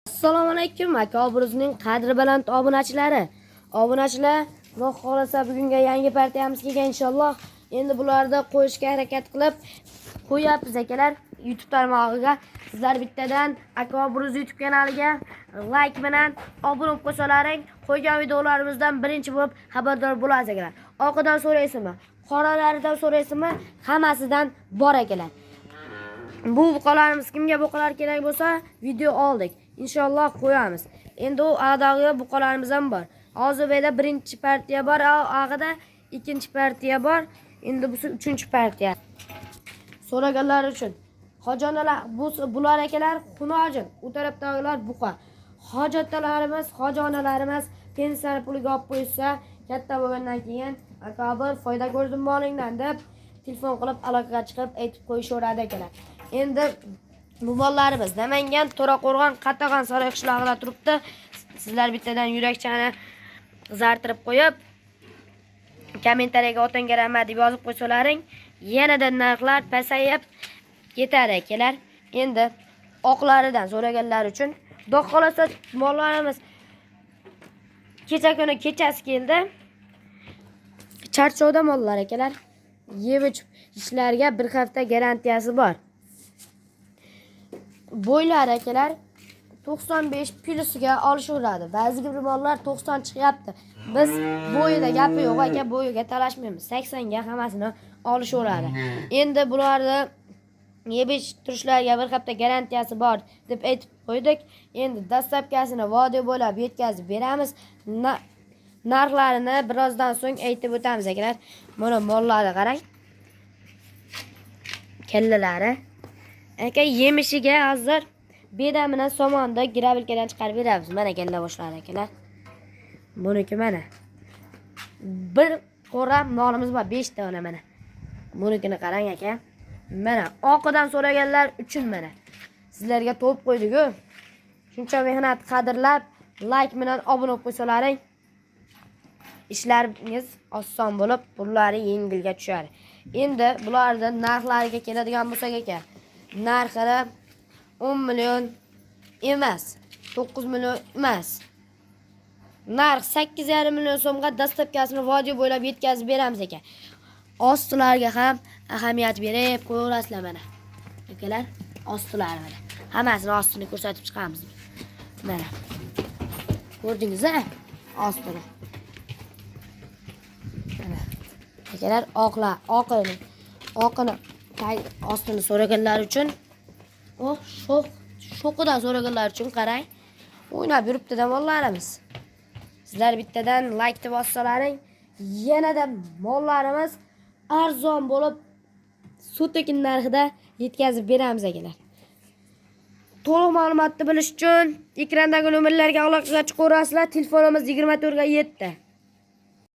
Assalomu alaykum aka obrazning qadri baland obunachilari. Obunachilar, Xudo xolasa bugunga yangi partiyamiz kelgan inshaalloh. Endi bularda qo'yishga harakat qilib qo'yapmiz akalar YouTube tarmog'iga. Sizlar bittadan aka obraz YouTube kanaliga like bilan obuna bo'lib qo'shsalaring, qo'ygan videolarimizdan birinchi bo'lib xabardor bo'lasiz akalar. Oqidan so'raysizmi? Qoralaridan so'raysizmi? Hammasidan bor akalar. Bu buqalarimiz kimga buqalar kerak bo'lsa, video oldik. İnşallah qo'yamiz. Endi u adog'i buqalarimiz ham bor. Hozir beda birinchi partiya bor, ag'ida ikkinchi partiya bor. Endi bu uchinchi partiya. So'raganlar uchun. Xojonalar, bular akalar xunojin. U tarafdagilar buqa. Hojatlarimiz, xojonalarimiz pensiyani puliga olib qo'ysa, katta bo'lgandan keyin aka bir foyda ko'rdim molingdan deb telefon qilib aloqaga chiqib aytib qo'yishaveradi akalar. Endi bu mollarimiz Namangan, To'raqo'rg'on, Qatag'on saroy qishlog'ida turibdi. Sizlar bittadan yurakchani qizartirib qo'yib, kommentariyaga otanga rahmat deb yozib qo'ysalaring, yanada narxlar pasayib ketar akalar. Endi oqlaridan so'raganlar uchun Xudo xolasa mollarimiz kecha kuni kechasi keldi. Charchovda mollar akalar. Yeb ichib ishlarga bir hafta garantiyasi bor. Bo'ylar akalar 95 plusiga olishaveradi. Ba'zi bir mollar 90 chiqyapti. Biz bo'yida gapi yo'q aka, bo'yiga talashmaymiz. 80 ga hammasini olishaveradi. Endi bularni yebish turishlariga bir hafta garantiyasi bor deb aytib qo'ydik. Endi dastlabkasini vodiy bo'lib yetkazib beramiz. Narxlarini birozdan so'ng aytib o'tamiz akalar. Mana mollarni qarang. Kallalari. Aka yemishiga hozir beda bilan somonda gravelkadan chiqarib beramiz. Mana kalla boshlari akalar. Buniki mana. Bir qora molimiz bor, 5 ta mana. Bunikini qarang aka. Mana oqidan so'raganlar uchun mana. Sizlarga to'p qo'ydik-ku. Shuncha mehnat qadrlab, like bilan obuna bo'lib qo'ysalaring, ishlaringiz oson bo'lib, pullari yengilga tushadi. Endi bularning narxlariga keladigan bo'lsak aka, narxi 10 million emas, 9 million emas. Narx 8,5 million so'mga dastlabkasini vodiy bo'ylab yetkazib beramiz aka. Ostilarga ham ahamiyat berib qo'yasizlar mana. Akalar, ostilari mana. Hammasini ostini ko'rsatib chiqamiz. Mana. Ko'rdingiz-a? Ostini. Mana. Akalar, oqini ostini so'raganlar uchun, shoqidan so'raganlar uchun qarang. O'ynab yuribdi-da mollarimiz. Sizlar bittadan like deb bossalaring, yanada mollarimiz arzon bo'lib, so'takin narxida yetkazib beramiz akalar. To'liq ma'lumotni bilish uchun ekrandagi nomerlarga aloqaga chiqaverasizlar. Telefonimiz 24 ga 7.